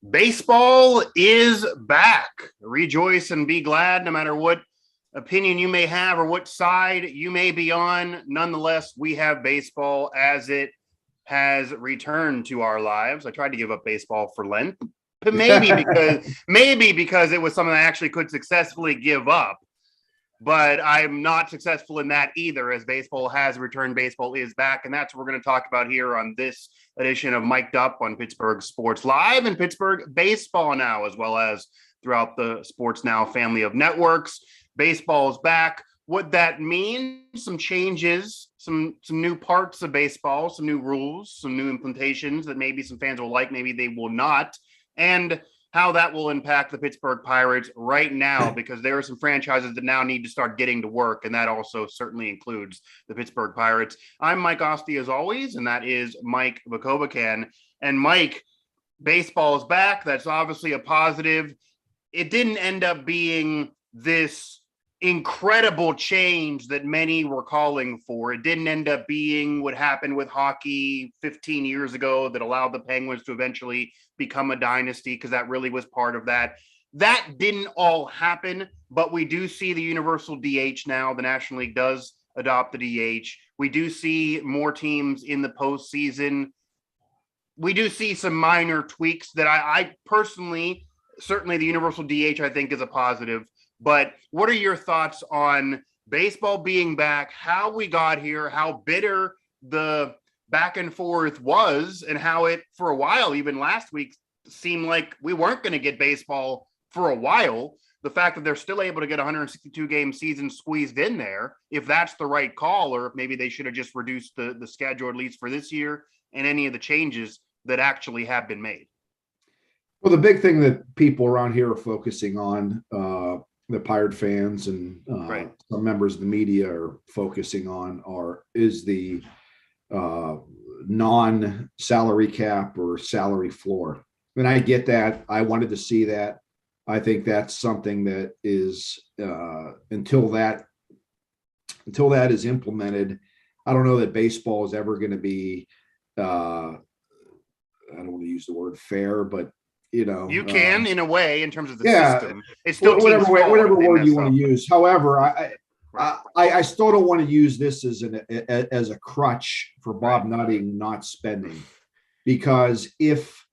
Baseball is back. Rejoice and be glad, no matter what opinion you may have or what side you may be on. Nonetheless, we have baseball as it has returned to our lives. I tried to give up baseball for Lent, but maybe because it was something I actually could successfully give up. But I'm not successful in that either, as baseball has returned. Baseball is back, and that's what we're going to talk about here on this edition of Mic'd Up on Pittsburgh Sports Live and Pittsburgh Baseball Now, as well as throughout the Sports Now family of networks. Baseball is back. What that means, some changes, some new parts of baseball, some new rules, some new implementations that maybe some fans will like, maybe they will not, and how that will impact the Pittsburgh Pirates right now, because there are some franchises that now need to start getting to work, and that also certainly includes the Pittsburgh Pirates. I'm Mike Asti, as always, and that is Mike Vukovcan. And Mike, baseball is back. That's obviously a positive. It didn't end up being this incredible change that many were calling for. It didn't end up being what happened with hockey 15 years ago that allowed the Penguins to eventually become a dynasty, because that really was part of that. That didn't all happen, but we do see the universal DH now. The National League does adopt the DH. We do see more teams in the postseason. We do see some minor tweaks that I personally, certainly the universal DH, I think is a positive. But what are your thoughts on baseball being back, how we got here, how bitter the back and forth was, and how it, for a while, even last week, seemed like we weren't going to get baseball for a while. The fact that they're still able to get 162-game season squeezed in there, if that's the right call, or if maybe they should have just reduced the schedule, at least for this year, and any of the changes that actually have been made. Well, the big thing that people around here are focusing on, the Pirate fans and right. some members of the media are focusing on, is the non-salary cap or salary floor. And I get that. I wanted to see that. I think that's something that is until that is implemented, I don't know that baseball is ever going to be, I don't want to use the word fair, but you can in a way in terms of the system. It's still whatever word you want to use. However, I still don't want to use this as a crutch for Bob Nutting not spending, because if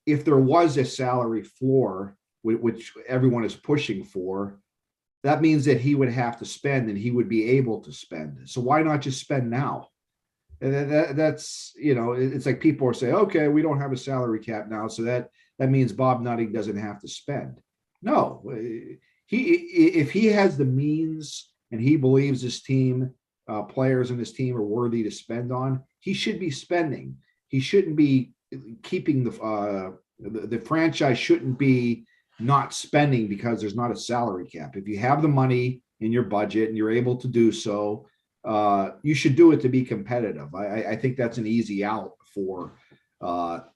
there was a salary floor, which everyone is pushing for, that means that he would have to spend and he would be able to spend. So why not just spend now? And that's, it's like people are saying, okay, we don't have a salary cap now, so that means Bob Nutting doesn't have to spend. No, if he has the means and he believes his team, players in his team are worthy to spend on, he should be spending. He shouldn't be keeping the franchise shouldn't be not spending because there's not a salary cap. If you have the money in your budget and you're able to do so, you should do it to be competitive. I think that's an easy out for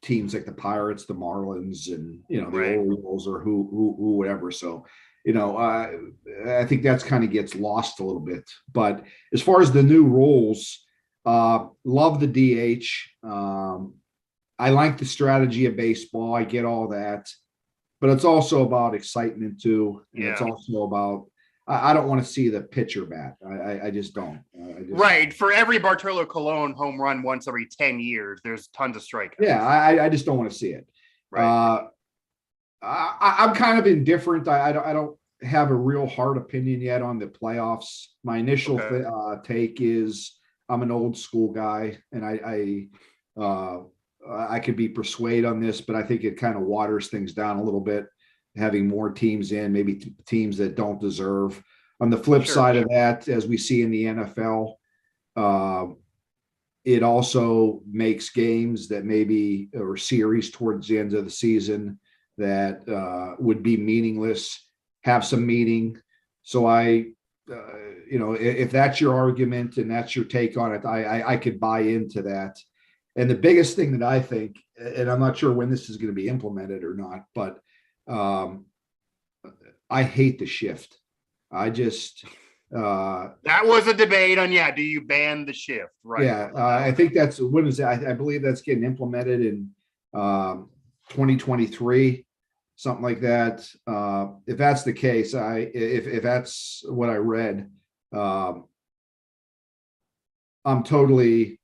teams like the Pirates, the Marlins, and the Orioles, or who whatever. So I think that's kind of gets lost a little bit. But as far as the new rules, love the DH. I like the strategy of baseball. I get all that, but it's also about excitement too. And it's also about, I don't want to see the pitcher bat. I just don't. Right. For every Bartolo Colon home run once every 10 years, there's tons of strikeouts. Yeah, I just don't want to see it. Right. I'm kind of indifferent. I don't have a real hard opinion yet on the playoffs. My initial take is I'm an old school guy, and I could be persuaded on this, but I think it kind of waters things down a little bit, having more teams in, maybe teams that don't deserve. On the flip side of that, as we see in the NFL, it also makes games that maybe, or series towards the end of the season that would be meaningless, have some meaning. So if that's your argument and that's your take on it, I could buy into that. And the biggest thing that I think, and I'm not sure when this is going to be implemented or not, but I hate the shift. I just that was a debate on do you ban the shift? Right. Yeah, I think that's when is that? I believe that's getting implemented in 2023, something like that. If that's the case, if that's what I read, I'm totally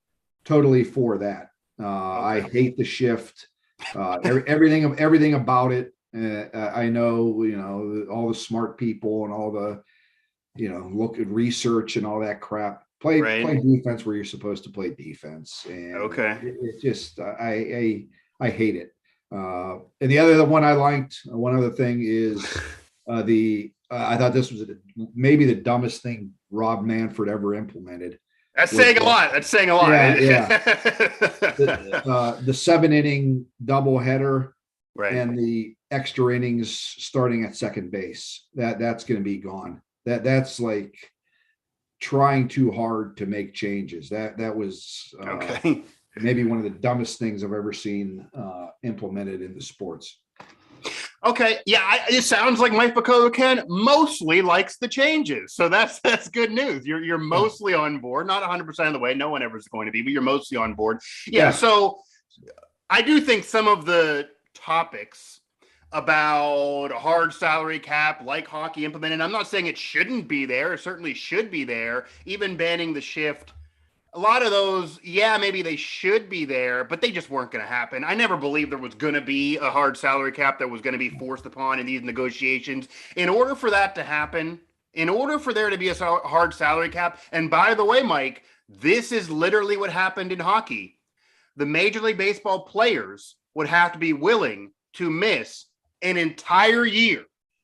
for that. I hate the shift. Everything about it. I know, all the smart people and all the, look at research and all that crap. Play defense where you're supposed to play defense. And it just, I hate it. And the one I liked, one other thing is I thought this was maybe the dumbest thing Rob Manfred ever implemented. That's saying a lot. That's saying a lot. Yeah. The 7-inning doubleheader, and the extra innings starting at second base. That's going to be gone. That's like trying too hard to make changes. That was maybe one of the dumbest things I've ever seen implemented in the sports. Okay, yeah, it sounds like Mike Vukovcan mostly likes the changes, so that's good news. You're mostly on board, not 100% of the way. No one ever is going to be, but you're mostly on board. Yeah. So I do think some of the topics about a hard salary cap, like hockey implemented, I'm not saying it shouldn't be there. It certainly should be there. Even banning the shift. A lot of those, maybe they should be there, but they just weren't going to happen. I never believed there was going to be a hard salary cap that was going to be forced upon in these negotiations. In order for that to happen, in order for there to be a hard salary cap, and by the way, Mike, this is literally what happened in hockey. The Major League Baseball players would have to be willing to miss an entire year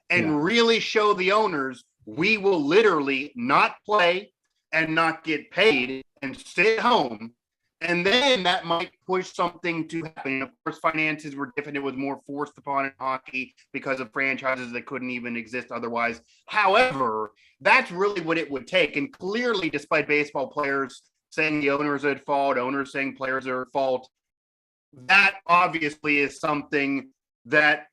and really show the owners, we will literally not play and not get paid and stay home, and then that might push something to happen. Of course, finances were different. It was more forced upon in hockey because of franchises that couldn't even exist otherwise. However, that's really what it would take. And clearly, despite baseball players saying the owners are at fault, owners saying players are at fault, that obviously is something that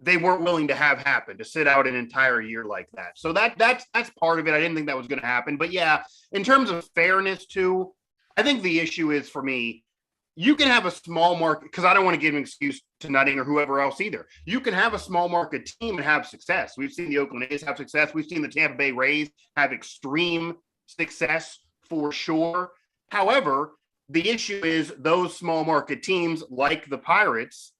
they weren't willing to have happen, to sit out an entire year like that. So that's part of it. I didn't think that was going to happen. But yeah, in terms of fairness too, I think the issue is, for me, you can have a small market, because I don't want to give an excuse to Nutting or whoever else either. You can have a small market team and have success. We've seen the Oakland A's have success. We've seen the Tampa Bay Rays have extreme success for sure. However, the issue is those small market teams like the Pirates,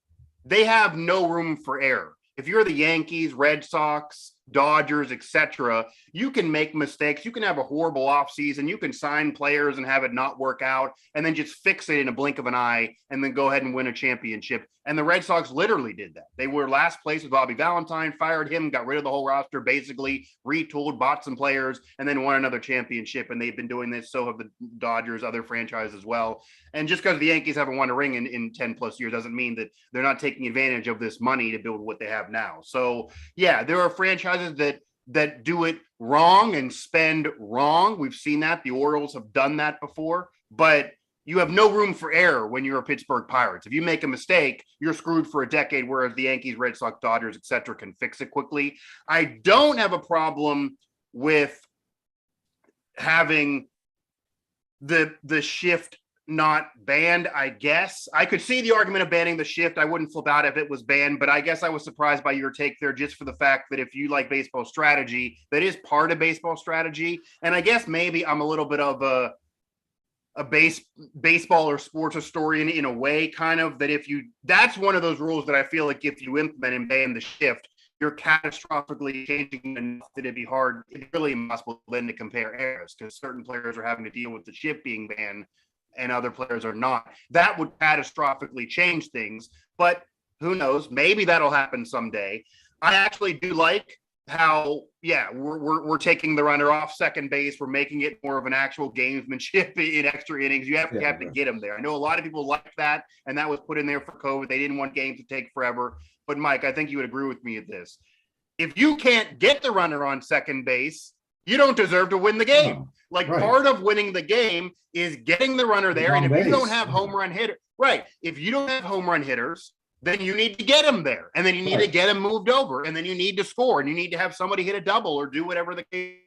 they have no room for error. If you're the Yankees, Red Sox, Dodgers, etc., you can make mistakes. You can have a horrible offseason. You can sign players and have it not work out and then just fix it in a blink of an eye and then go ahead and win a championship. And the Red Sox literally did that. They were last place with Bobby Valentine, fired him, got rid of the whole roster, basically retooled, bought some players, and then won another championship. And they've been doing this. So have the Dodgers, other franchises as well. And just because the Yankees haven't won a ring in 10 plus years doesn't mean that they're not taking advantage of this money to build what they have now. So yeah, there are franchises that do it wrong and spend wrong. We've seen that. The Orioles have done that before, but you have no room for error when you're a Pittsburgh Pirates. If you make a mistake, you're screwed for a decade, whereas the Yankees, Red Sox, Dodgers, etc., can fix it quickly. I don't have a problem with having the shift not banned. I guess I could see the argument of banning the shift. I wouldn't flip out if it was banned, but I guess I was surprised by your take there, just for the fact that if you like baseball strategy, that is part of baseball strategy. And I guess maybe I'm a little bit of a baseball or sports historian in a way, kind of, that that's one of those rules that I feel like if you implement and ban the shift, you're catastrophically changing enough that it'd be hard, it's really impossible then to compare eras, because certain players are having to deal with the shift being banned and other players are not. That would catastrophically change things, but who knows? Maybe that'll happen someday. I actually do like how, we're taking the runner off second base. We're making it more of an actual gamesmanship in extra innings. You have to get them there. I know a lot of people like that, and that was put in there for COVID. They didn't want games to take forever. But Mike, I think you would agree with me at this. If you can't get the runner on second base, you don't deserve to win the game. Part of winning the game is getting the runner there. And if you don't have home run hitter, if you don't have home run hitters, then you need to get them there. And then you need to get them moved over. And then you need to score. And you need to have somebody hit a double or do whatever the case.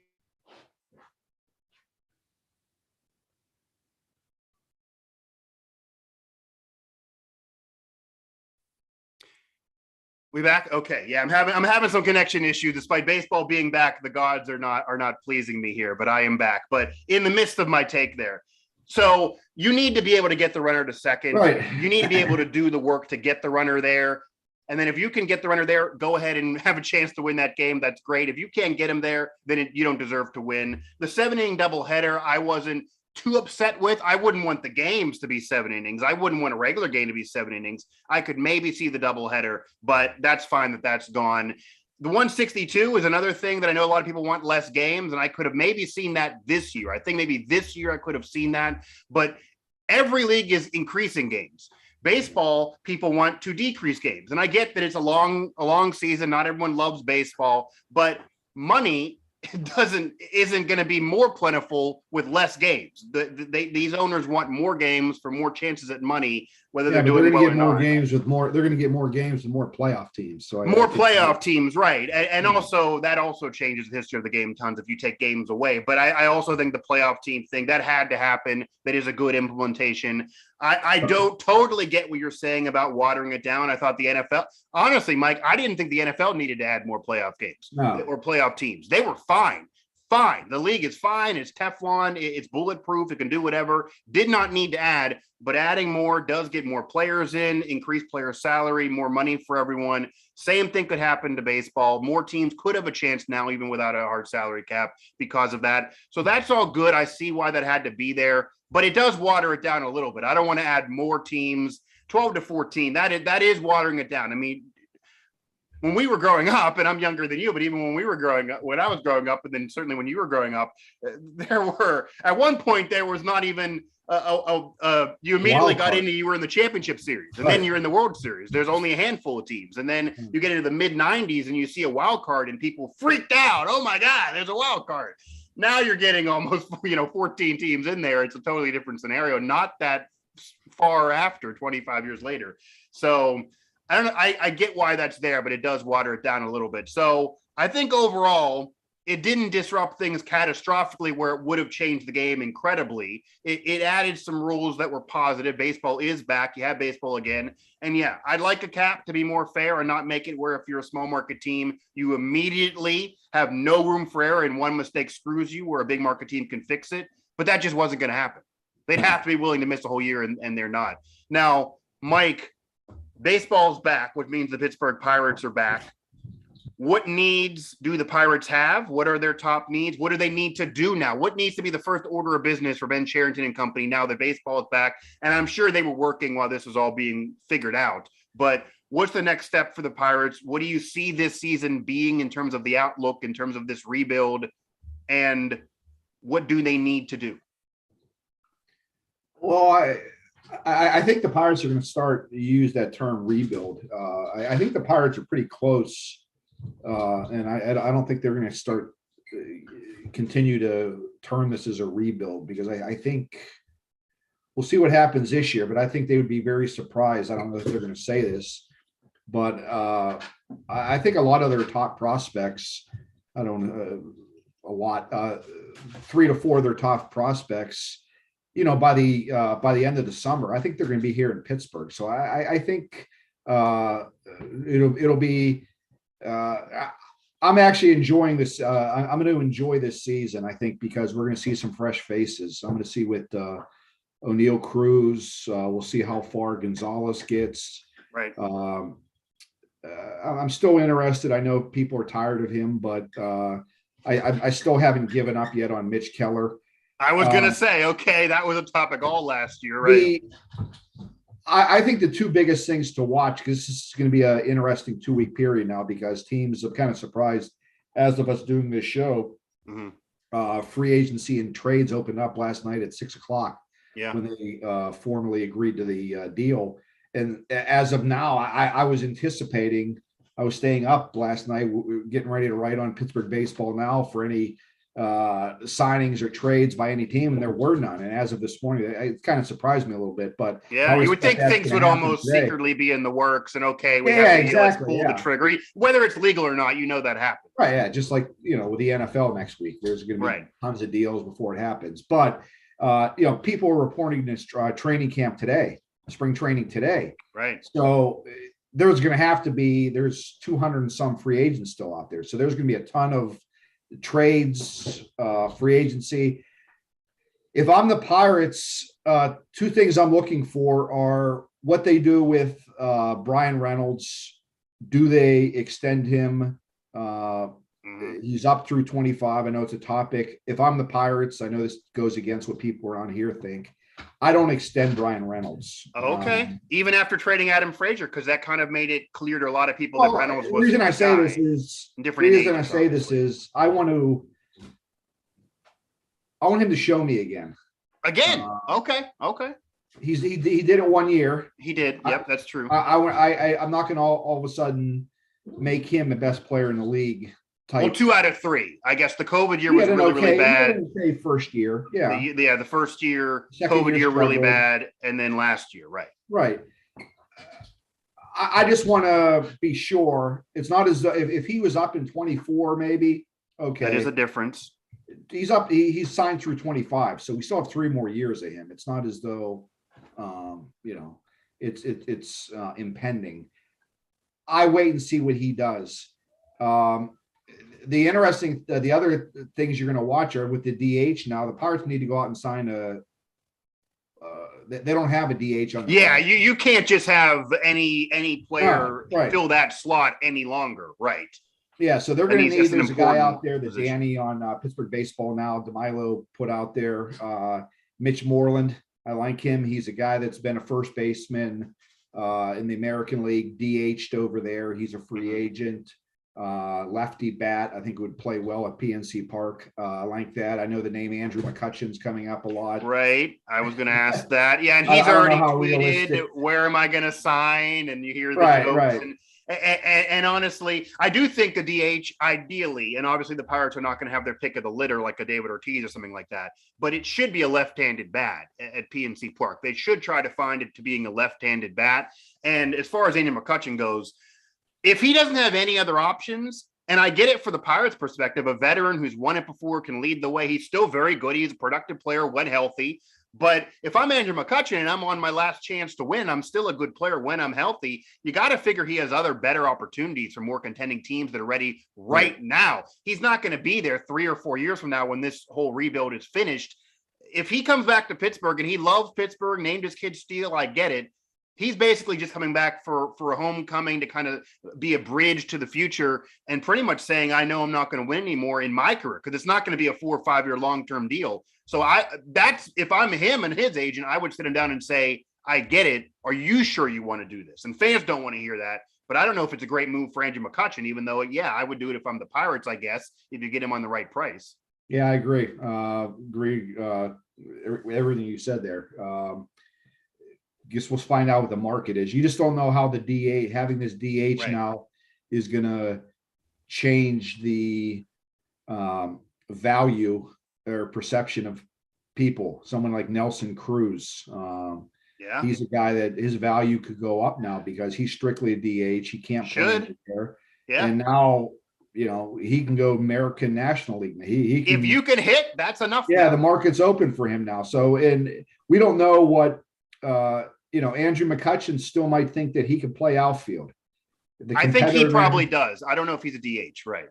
We back? Okay. Yeah, I'm having some connection issue. Despite baseball being back, the gods are not pleasing me here, but I am back. But in the midst of my take there. So you need to be able to get the runner to second. Right. You need to be able to do the work to get the runner there. And then if you can get the runner there, go ahead and have a chance to win that game. That's great. If you can't get him there, then you don't deserve to win. The 7-inning doubleheader, I wasn't too upset with. I wouldn't want the games to be 7 innings. I wouldn't want a regular game to be 7 innings. I could maybe see the doubleheader, but that's fine that that's gone. The 162 is another thing that I know a lot of people want less games, and I could have maybe seen that this year. I think maybe this year I could have seen that, but every league is increasing games. Baseball, people want to decrease games, and I get that it's a long season. Not everyone loves baseball, but money isn't going to be more plentiful with less games. These owners want more games for more chances at money, whether they're doing well or not. They're going to get more games with more playoff teams. So more playoff teams, right? And also that also changes the history of the game tons if you take games away. But I also think the playoff team thing that had to happen. That is a good implementation. I don't totally get what you're saying about watering it down. I thought the NFL, honestly, Mike, I didn't think the NFL needed to add more playoff games or playoff teams. They were fine. The league is fine. It's Teflon. It's bulletproof. It can do whatever. Did not need to add, but adding more does get more players in, increase player salary, more money for everyone. Same thing could happen to baseball. More teams could have a chance now, even without a hard salary cap because of that. So that's all good. I see why that had to be there, but it does water it down a little bit. I don't want to add more teams, 12 to 14. That is watering it down. I mean, when we were growing up, and I'm younger than you, but even when I was growing up, and then certainly when you were growing up, at one point there was not even you immediately got into, you were in the championship series, and then you're in the World Series. There's only a handful of teams, and then you get into the mid 90s and you see a wild card and people freaked out. Oh my God, there's a wild card. Now you're getting almost 14 teams in there. It's a totally different scenario, not that far after 25 years later. So I don't know. I get why that's there, but it does water it down a little bit. So I think overall, it didn't disrupt things catastrophically where it would have changed the game incredibly. It added some rules that were positive. Baseball is back. You have baseball again. And yeah, I'd like a cap to be more fair and not make it where if you're a small market team, you immediately have no room for error and one mistake screws you where a big market team can fix it. But that just wasn't going to happen. They'd have to be willing to miss a whole year, and they're not. Now, Mike, baseball's back, which means the Pittsburgh Pirates are back. What needs do the Pirates have? What are their top needs? What do they need to do now? What needs to be the first order of business for Ben Cherington and company now that baseball is back? And I'm sure they were working while this was all being figured out. But what's the next step for the Pirates? What do you see this season being in terms of the outlook, in terms of this rebuild? And what do they need to do? Well, I think the Pirates are going to start to use that term rebuild. I think the Pirates are pretty close. And I don't think they're going to start continue to term this as a rebuild, because I think we'll see what happens this year, but I think they would be very surprised. I don't know if they're going to say this, but I think a lot of their top prospects, I don't know, a lot, 3 to 4 of their top prospects, by the end of the summer, I think they're going to be here in Pittsburgh. So I think it'll be. I'm actually enjoying this. I'm going to enjoy this season, I think, because we're going to see some fresh faces. I'm going to see with O'Neal Cruz. We'll see how far Gonzalez gets. Right. I'm still interested. I know people are tired of him, but I still haven't given up yet on Mitch Keller. I was going to say, okay, that was a topic all last year, right? I think the two biggest things to watch, because this is going to be an interesting 2-week period now, because teams have kind of surprised as of us doing this show. Mm-hmm. Free agency and trades opened up last night at 6:00. Yeah. When they formally agreed to the deal. And as of now, I was anticipating, I was staying up last night, getting ready to write on Pittsburgh Baseball Now for any signings or trades by any team, and there were none. And as of this morning, it kind of surprised me a little bit. But yeah, you would think things would almost secretly be in the works, and okay, we have to pull the trigger, whether it's legal or not. That happens, right? Yeah, just like with the NFL next week, there's going to be tons of deals before it happens. But people are reporting this training camp today, spring training today, right? So there's going to have to be, there's 200 and some free agents still out there. So there's going to be a ton of trades, free agency. If I'm the Pirates, two things I'm looking for are what they do with Brian Reynolds. Do they extend him? He's up through 25. I know it's a topic. If I'm the Pirates, I know this goes against what people around here think. I don't extend Brian Reynolds. Okay. Even after trading Adam Frazier, because that kind of made it clear to a lot of people that Reynolds was the reason I say this is I want him to show me again. Okay. He did it 1 year. He did. Yep, that's true. I'm not going to all of a sudden make him the best player in the league. Type. Well, 2 out of 3. I guess the COVID year was really bad. First year, the first year, COVID year really bad, and then last year, right. I just want to be sure it's not as though if he was up in 24, maybe okay, that is a difference. He's up. He's signed through 25, so we still have 3 more years of him. It's not as though, it's impending. I wait and see what he does. The other things you're going to watch are with the DH. Now the Pirates need to go out and sign they don't have a DH on. You can't just have any player fill that slot any longer, right? Yeah, so they're going to need. There's a guy out there that Danny on Pittsburgh Baseball Now, DeMilo put out there. Mitch Moreland, I like him. He's a guy that's been a first baseman in the American League, DH'd over there. He's a free agent. Lefty bat, I think would play well at PNC Park. I like that. I know the name Andrew McCutcheon's coming up a lot. Right. I was going to ask that. Yeah, and he's already tweeted, where am I going to sign? And you hear the jokes. Right. And honestly, I do think the DH ideally, and obviously the Pirates are not going to have their pick of the litter like a David Ortiz or something like that, but it should be a left-handed bat at PNC Park. They should try to find it to being a left-handed bat. And as far as Andrew McCutcheon goes, if he doesn't have any other options, and I get it for the Pirates' perspective, a veteran who's won it before can lead the way. He's still very good. He's a productive player when healthy. But if I'm Andrew McCutcheon and I'm on my last chance to win, I'm still a good player when I'm healthy. You got to figure he has other better opportunities for more contending teams that are ready right now. He's not going to be there 3 or 4 years from now when this whole rebuild is finished. If he comes back to Pittsburgh and he loves Pittsburgh, named his kid Steele, I get it. He's basically just coming back for a homecoming to kind of be a bridge to the future and pretty much saying, I know I'm not going to win anymore in my career because it's not going to be a 4 or 5 year long-term deal. So if I'm him and his agent, I would sit him down and say, I get it. Are you sure you want to do this? And fans don't want to hear that, but I don't know if it's a great move for Andrew McCutcheon, even though, I would do it if I'm the Pirates, I guess, if you get him on the right price. Yeah, I agree. Everything you said there. Guess we'll find out what the market is. You just don't know how having this DH now is going to change the value or perception of people. Someone like Nelson Cruz. He's a guy that his value could go up now because he's strictly a DH. He can't play there. Yeah. And now, he can go American National League. He can, if you can hit, that's enough. Yeah, the market's open for him now. So, and we don't know what Andrew McCutcheon still might think that he could play outfield. I think he probably does. I don't know if he's a DH, right?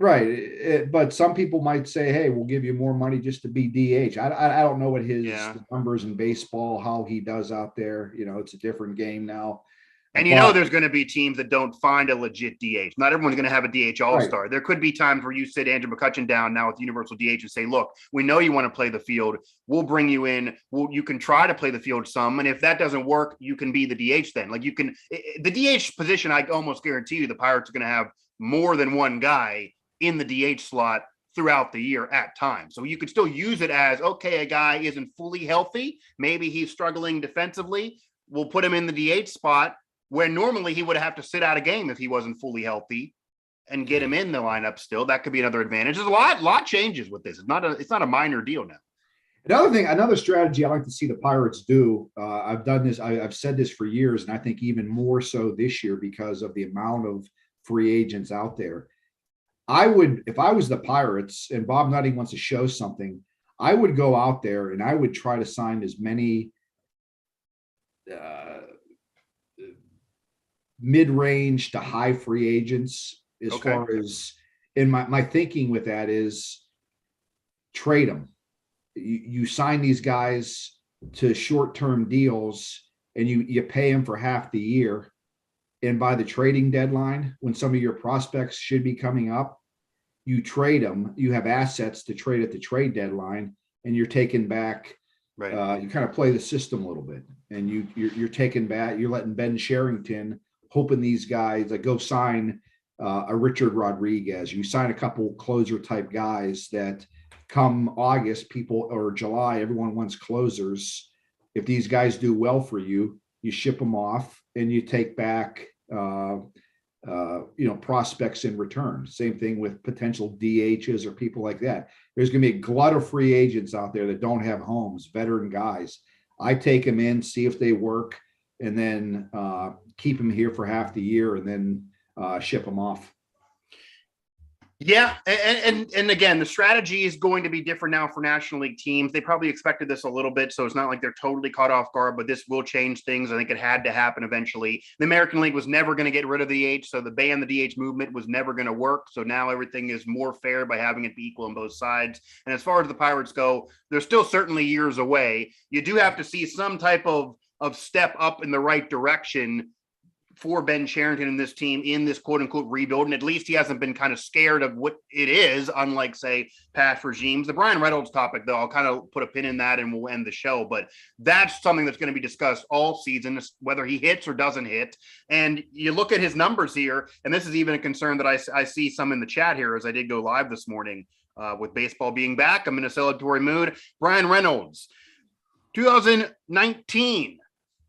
Right. But some people might say, hey, we'll give you more money just to be DH. I don't know what his numbers in baseball, how he does out there. It's a different game now. And there's going to be teams that don't find a legit DH. Not everyone's going to have a DH all-star. Right. There could be times where you sit Andrew McCutcheon down now with the universal DH and say, look, we know you want to play the field. We'll bring you in. You can try to play the field some. And if that doesn't work, you can be the DH then. Like the DH position, I almost guarantee you the Pirates are going to have more than one guy in the DH slot throughout the year at times. So you could still use it as, okay, a guy isn't fully healthy. Maybe he's struggling defensively. We'll put him in the DH spot where normally he would have to sit out a game if he wasn't fully healthy and get him in the lineup still. That could be another advantage. There's a lot changes with this. It's not a minor deal now. Another strategy I like to see the Pirates do. I've done this. I've said this for years, and I think even more so this year because of the amount of free agents out there. If I was the Pirates and Bob Nutting wants to show something, I would go out there and I would try to sign as many mid-range to high free agents as far as, in my thinking with that is trade them. You sign these guys to short-term deals and you pay them for half the year. And by the trading deadline, when some of your prospects should be coming up, you trade them. You have assets to trade at the trade deadline, and you're taking back. Right. You kind of play the system a little bit, and you're taking back. You're letting Ben Sherrington, hoping these guys go sign a Richard Rodriguez. You sign a couple closer type guys that come August, or July, everyone wants closers. If these guys do well for you, you ship them off and you take back, prospects in return. Same thing with potential DHs or people like that. There's going to be a glut of free agents out there that don't have homes, veteran guys. I take them in, see if they work, and then keep them here for half the year and then ship them off. Yeah, and again, the strategy is going to be different now for National League teams. They probably expected this a little bit, so it's not like they're totally caught off guard, but this will change things. I think it had to happen eventually. The American League was never going to get rid of the DH, so the ban the DH movement was never going to work. So now everything is more fair by having it be equal on both sides. And as far as the Pirates go, they're still certainly years away. You do have to see some type of step up in the right direction for Ben Sherrington and this team in this quote unquote rebuild. And at least he hasn't been kind of scared of what it is, unlike say past regimes. The Brian Reynolds topic, though, I'll kind of put a pin in that and we'll end the show, but that's something that's going to be discussed all season, whether he hits or doesn't hit. And you look at his numbers here, and this is even a concern that I see some in the chat here as I did go live this morning with baseball being back. I'm in a celebratory mood. Brian Reynolds, 2019,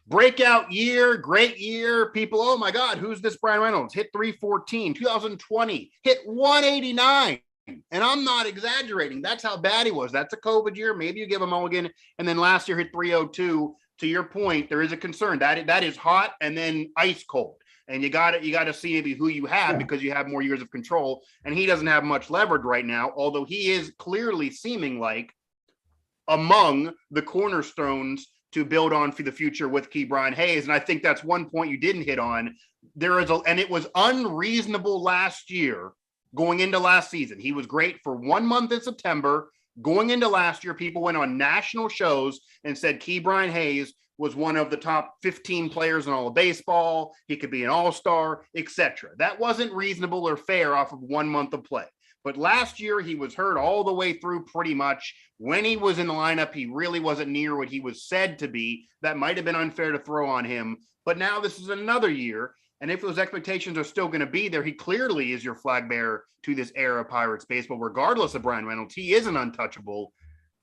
breakout year, great year. People, oh my God, who's this Brian Reynolds? Hit 314. 2020, hit 189. And I'm not exaggerating. That's how bad he was. That's a COVID year. Maybe you give him mulligan. And then last year hit 302. To your point, there is a concern. That is hot and then ice cold. And you got to see maybe who you have because you have more years of control. And he doesn't have much leverage right now, although he is clearly seeming like among the cornerstones to build on for the future with Ke'Bryan Hayes. And I think that's one point you didn't hit on. And it was unreasonable last year going into last season. He was great for 1 month in September. Going into last year, people went on national shows and said Ke'Bryan Hayes was one of the top 15 players in all of baseball. He could be an all-star, etc. That wasn't reasonable or fair off of 1 month of play. But last year, he was hurt all the way through pretty much. When he was in the lineup, he really wasn't near what he was said to be. That might have been unfair to throw on him. But now this is another year. And if those expectations are still going to be there, he clearly is your flag bearer to this era of Pirates baseball, regardless of Brian Reynolds. He isn't untouchable.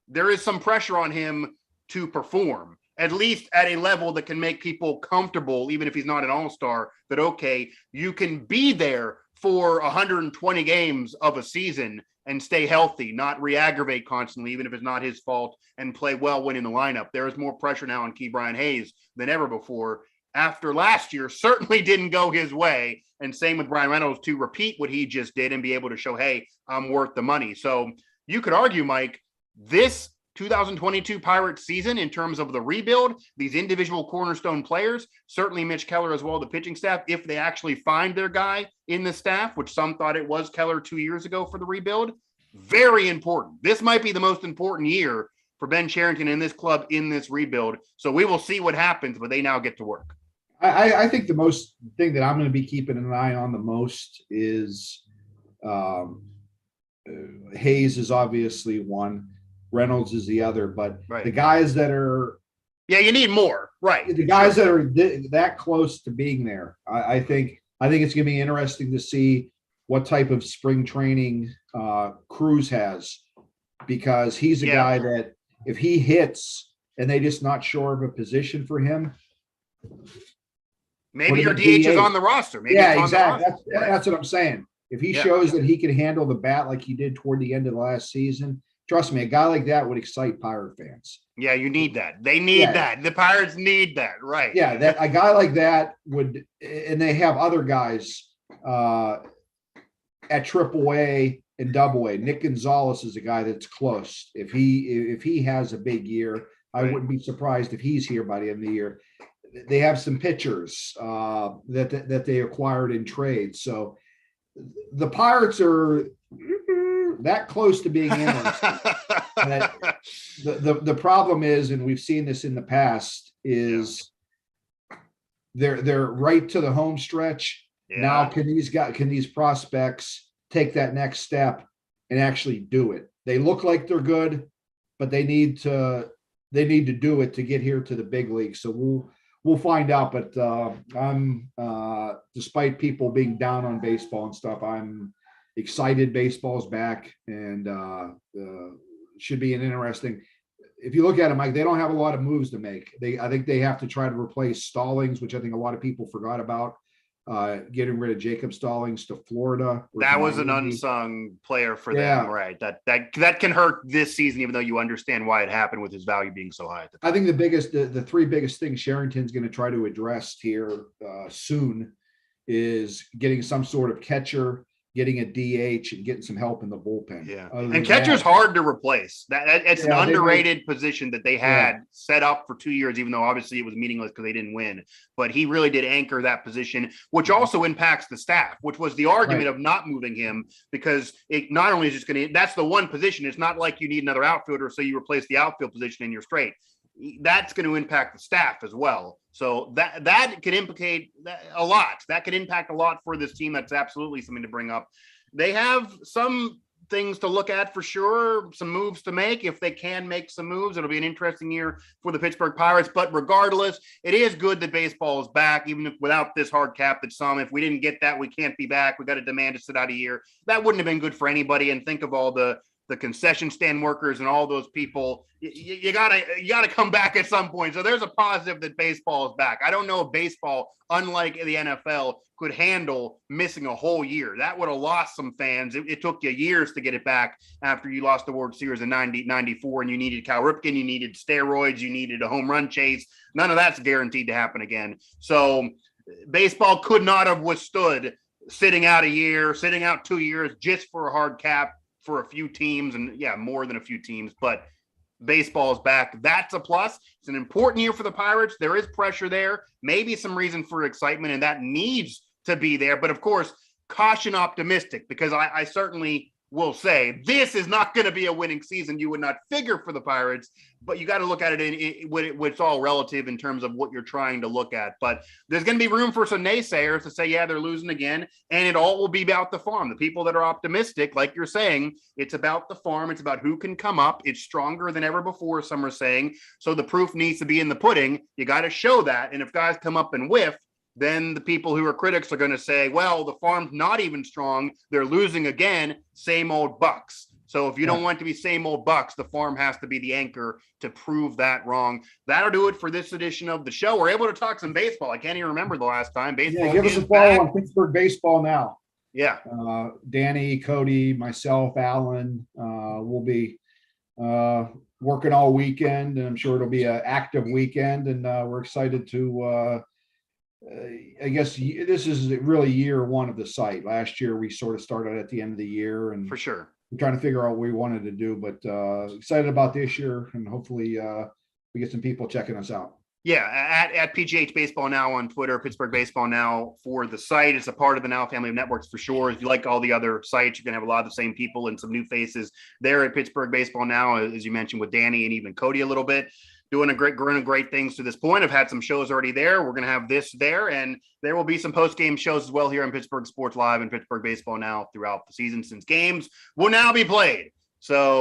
There is some pressure on him to perform, at least at a level that can make people comfortable, even if he's not an all-star, that, okay, you can be there for 120 games of a season and stay healthy, not re-aggravate constantly, even if it's not his fault, and play well when in the lineup. There is more pressure now on Ke'Bryan Hayes than ever before. After last year certainly didn't go his way, and same with Brian Reynolds, to repeat what he just did and be able to show, hey, I'm worth the money. So you could argue, Mike, this 2022 Pirates season in terms of the rebuild, these individual cornerstone players, certainly Mitch Keller as well, the pitching staff, if they actually find their guy in the staff, which some thought it was Keller 2 years ago for the rebuild, very important. This might be the most important year for Ben Sherrington in this club in this rebuild. So we will see what happens, but they now get to work. I think the most thing that I'm going to be keeping an eye on the most is Hayes is obviously one. Reynolds is the other, but the guys that are, you need more, right? The guys that are that close to being there, I think it's going to be interesting to see what type of spring training Cruz has, because he's a guy that if he hits and they just not sure of a position for him, maybe your DH is on the roster. Maybe exactly. That's what I'm saying. If he shows that he can handle the bat like he did toward the end of the last season, trust me, a guy like that would excite Pirate fans. Yeah, you need that. They need that. The Pirates need that, right? Yeah, that a guy like that would, and they have other guys at AAA and AA. Nick Gonzalez is a guy that's close. If he has a big year, I wouldn't be surprised if he's here by the end of the year. they have some pitchers that they acquired in trade. So the Pirates are that close to being interesting. The problem is, and we've seen this in the past, is they're right to the home stretch. Yeah. Now, can these prospects take that next step and actually do it? They look like they're good, but they need to do it to get here to the big league. So we'll find out. But I'm despite people being down on baseball and stuff, I'm excited baseball's back, and should be an interesting. If you look at them, Mike, they don't have a lot of moves to make. I think they have to try to replace Stallings, which I think a lot of people forgot about. Getting rid of Jacob Stallings to Florida. That was an unsung player for them, right? That can hurt this season, even though you understand why it happened with his value being so high. I think the three biggest things Sherrington's going to try to address here soon is getting some sort of catcher, getting a DH, and getting some help in the bullpen. Yeah, and catcher's hard to replace. It's an underrated position that they had set up for 2 years, even though obviously it was meaningless because they didn't win. But he really did anchor that position, which also impacts the staff, which was the argument of not moving him, because it not only is just going to – that's the one position. It's not like you need another outfielder, so you replace the outfield position and you're straight. That's going to impact the staff as well. So that could implicate a lot. That could impact a lot for this team. That's absolutely something to bring up. They have some things to look at for sure, some moves to make. If they can make some moves, it'll be an interesting year for the Pittsburgh Pirates. But regardless, it is good that baseball is back, even if without this hard cap that some, if we didn't get that, we can't be back. We got to demand to sit out a year. That wouldn't have been good for anybody. And think of all the concession stand workers and all those people. You gotta come back at some point. So there's a positive that baseball is back. I don't know if baseball, unlike the NFL, could handle missing a whole year. That would have lost some fans. It took you years to get it back after you lost the World Series in 94, and you needed Cal Ripken, you needed steroids, you needed a home run chase. None of that's guaranteed to happen again. So baseball could not have withstood sitting out a year, sitting out 2 years just for a hard cap for a few teams, and more than a few teams, but baseball is back. That's a plus. It's an important year for the Pirates. There is pressure there, maybe some reason for excitement, and that needs to be there. But of course, caution optimistic, because I certainly will say this is not going to be a winning season. You would not figure for the Pirates, but you got to look at it it's all relative in terms of what you're trying to look at. But there's going to be room for some naysayers to say, they're losing again. And it all will be about the farm. The people that are optimistic, like you're saying, it's about the farm. It's about who can come up. It's stronger than ever before, some are saying. So the proof needs to be in the pudding. You got to show that. And if guys come up and whiff, then the people who are critics are going to say, well, the farm's not even strong. They're losing again, same old Bucks. So if you don't want it to be same old Bucks, the farm has to be the anchor to prove that wrong. That'll do it for this edition of the show. We're able to talk some baseball. I can't even remember the last time. Baseball give us a follow on Pittsburgh Baseball Now. Yeah. Danny, Cody, myself, Alan, we'll be working all weekend, and I'm sure it'll be an active weekend, and we're excited to I guess this is really year one of the site. Last year we sort of started at the end of the year, and for sure we're trying to figure out what we wanted to do, but excited about this year, and hopefully we get some people checking us out. At PGH Baseball Now on Twitter, Pittsburgh Baseball Now for the site. It's a part of the Now family of networks for sure. If you like all the other sites, you're going to have a lot of the same people and some new faces there at Pittsburgh Baseball Now, as you mentioned with Danny and even Cody a little bit. Doing great things to this point. I've had some shows already there. We're going to have this there, and there will be some post-game shows as well here on Pittsburgh Sports Live and Pittsburgh Baseball Now throughout the season, since games will now be played. So